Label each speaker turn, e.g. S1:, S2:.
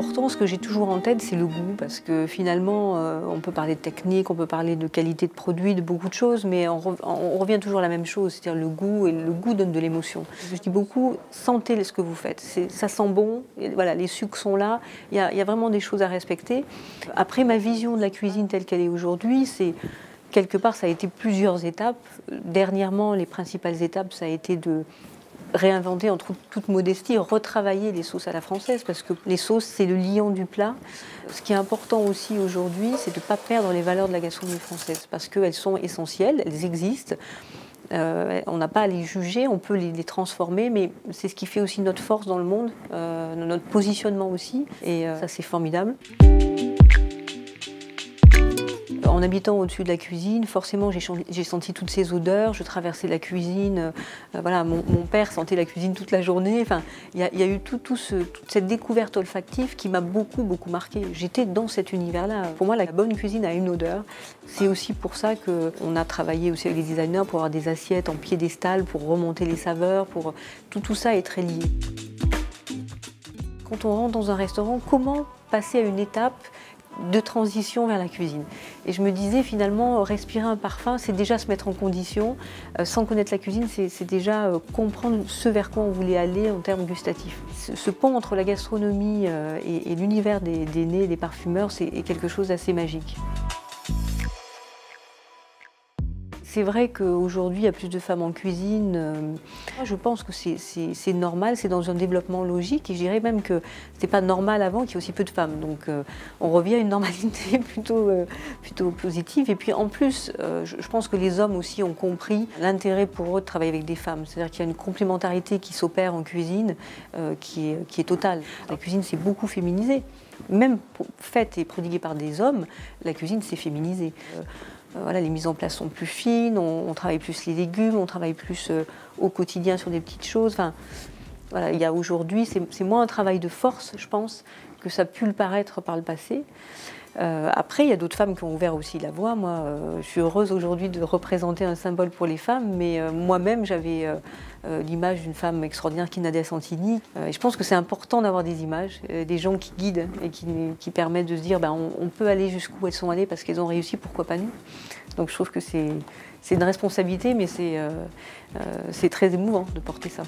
S1: important, ce que j'ai toujours en tête, c'est le goût, parce que finalement, on peut parler de technique, on peut parler de qualité de produit, de beaucoup de choses, mais on revient toujours à la même chose, c'est-à-dire le goût, et le goût donne de l'émotion. Je dis beaucoup, sentez ce que vous faites, ça sent bon, et voilà, les sucres sont là, il y a vraiment des choses à respecter. Après, ma vision de la cuisine telle qu'elle est aujourd'hui, c'est quelque part, ça a été plusieurs étapes. Dernièrement, les principales étapes, ça a été de réinventer en toute modestie, retravailler les sauces à la française, parce que les sauces, c'est le liant du plat. Ce qui est important aussi aujourd'hui, c'est de ne pas perdre les valeurs de la gastronomie française, parce qu'elles sont essentielles, elles existent. On n'a pas à les juger, on peut les transformer, mais c'est ce qui fait aussi notre force dans le monde, notre positionnement aussi, et ça c'est formidable. En habitant au-dessus de la cuisine, forcément j'ai senti toutes ces odeurs, je traversais la cuisine, voilà, mon père sentait la cuisine toute la journée, enfin, il y a eu toute cette découverte olfactive qui m'a beaucoup marqué. J'étais dans cet univers-là. Pour moi, la bonne cuisine a une odeur. C'est aussi pour ça qu'on a travaillé aussi avec les designers pour avoir des assiettes en piédestal, pour remonter les saveurs, tout ça est très lié. Quand on rentre dans un restaurant, comment passer à une étape de transition vers la cuisine? Et je me disais finalement, respirer un parfum, c'est déjà se mettre en condition. Sans connaître la cuisine, c'est déjà comprendre ce vers quoi on voulait aller en termes gustatifs. Ce pont entre la gastronomie et l'univers des nez, des parfumeurs, c'est quelque chose d'assez magique. C'est vrai qu'aujourd'hui, il y a plus de femmes en cuisine. Je pense que c'est normal, c'est dans un développement logique. Et je dirais même que ce n'était pas normal avant qu'il y ait aussi peu de femmes. Donc on revient à une normalité plutôt positive. Et puis en plus, je pense que les hommes aussi ont compris l'intérêt pour eux de travailler avec des femmes. C'est-à-dire qu'il y a une complémentarité qui s'opère en cuisine qui est totale. La cuisine s'est beaucoup féminisée. Même faite et prodiguée par des hommes, la cuisine s'est féminisée. Voilà, les mises en place sont plus fines, on travaille plus les légumes, on travaille plus au quotidien sur des petites choses. Enfin, voilà, il y a aujourd'hui, c'est moins un travail de force, je pense, que ça a pu le paraître par le passé. Après, il y a d'autres femmes qui ont ouvert aussi la voie. Moi, je suis heureuse aujourd'hui de représenter un symbole pour les femmes, mais moi-même, j'avais l'image d'une femme extraordinaire qui est Nadia Santini. Et je pense que c'est important d'avoir des images, des gens qui guident et qui permettent de se dire on peut aller jusqu'où elles sont allées parce qu'elles ont réussi, pourquoi pas nous? Donc je trouve que c'est une responsabilité, mais c'est très émouvant de porter ça.